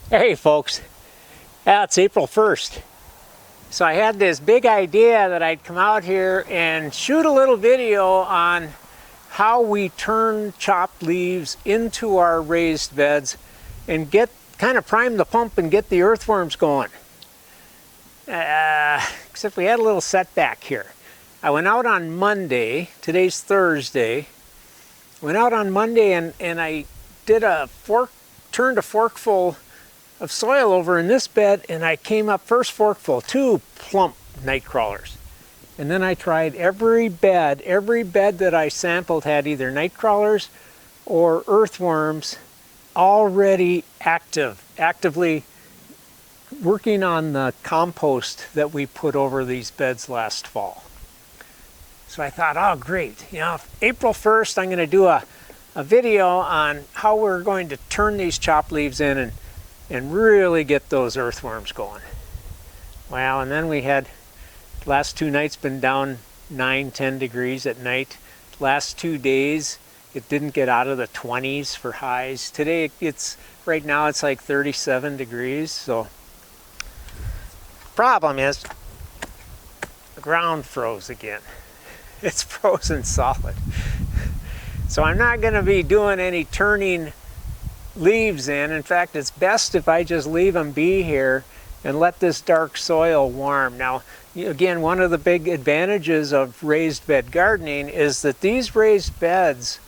Hey folks, it's April 1st. So I had this big idea that I'd come out here and shoot a little video on how we turn chopped leaves into our raised beds and kind of prime the pump and get the earthworms going. Except we had a little setback here. I went out on Monday, today's Thursday, went out on Monday and I did turned a forkful of soil over in this bed, and I came up first forkful, 2 plump night crawlers. And then I tried every bed that I sampled had either night crawlers or earthworms already actively working on the compost that we put over these beds last fall. So I thought, oh great, April 1st I'm going to do a video on how we're going to turn these chopped leaves in and really get those earthworms going. Well, and then we had last 2 nights been down 9-10 degrees at night. Last 2 days it didn't get out of the 20s for highs. Today right now it's like 37 degrees. So problem is the ground froze again. It's frozen solid. So I'm not going to be doing any turning leaves in. In fact, it's best if I just leave them be here and let this dark soil warm. Now, again, one of the big advantages of raised bed gardening is that these raised beds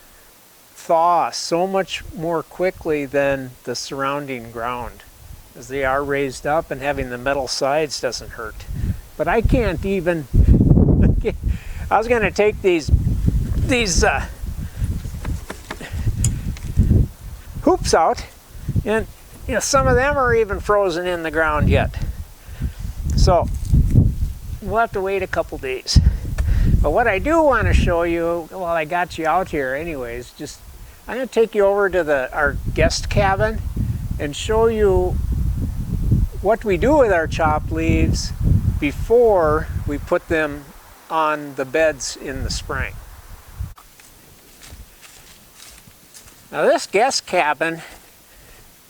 thaw so much more quickly than the surrounding ground, as they are raised up, and having the metal sides doesn't hurt. But I can't even, I was going to take these hoops out, and some of them are even frozen in the ground yet. So we'll have to wait a couple days. But what I do want to show you, well, I got you out here anyways, I'm going to take you over to our guest cabin and show you what we do with our chopped leaves before we put them on the beds in the spring. Now this guest cabin,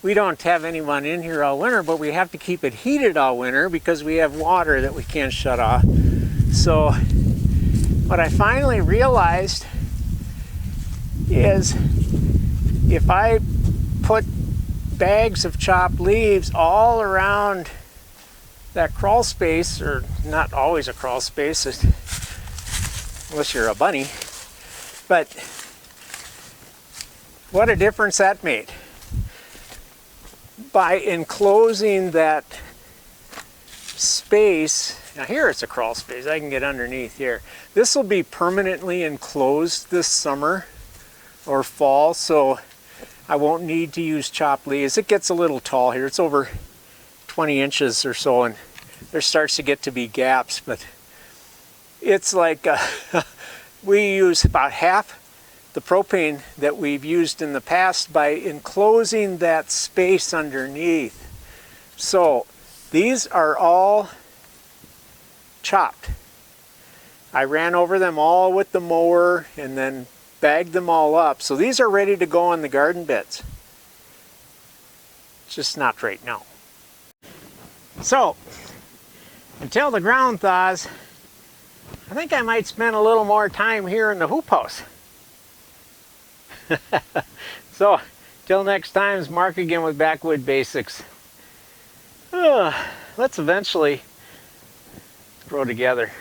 we don't have anyone in here all winter, but we have to keep it heated all winter because we have water that we can't shut off. So what I finally realized is if I put bags of chopped leaves all around that crawl space, or not always a crawl space unless you're a bunny, but what a difference that made. By enclosing that space, now here it's a crawl space, I can get underneath here. This will be permanently enclosed this summer or fall, so I won't need to use chopped leaves. It gets a little tall here, it's over 20 inches or so, and there starts to get to be gaps, but it's like we use about half the propane that we've used in the past by enclosing that space underneath. So these are all chopped. I ran over them all with the mower and then bagged them all up. So these are ready to go in the garden beds. Just not right now. So until the ground thaws, I think I might spend a little more time here in the hoop house. So, till next time, it's Mark again with Backwood Basics. Let's eventually grow together.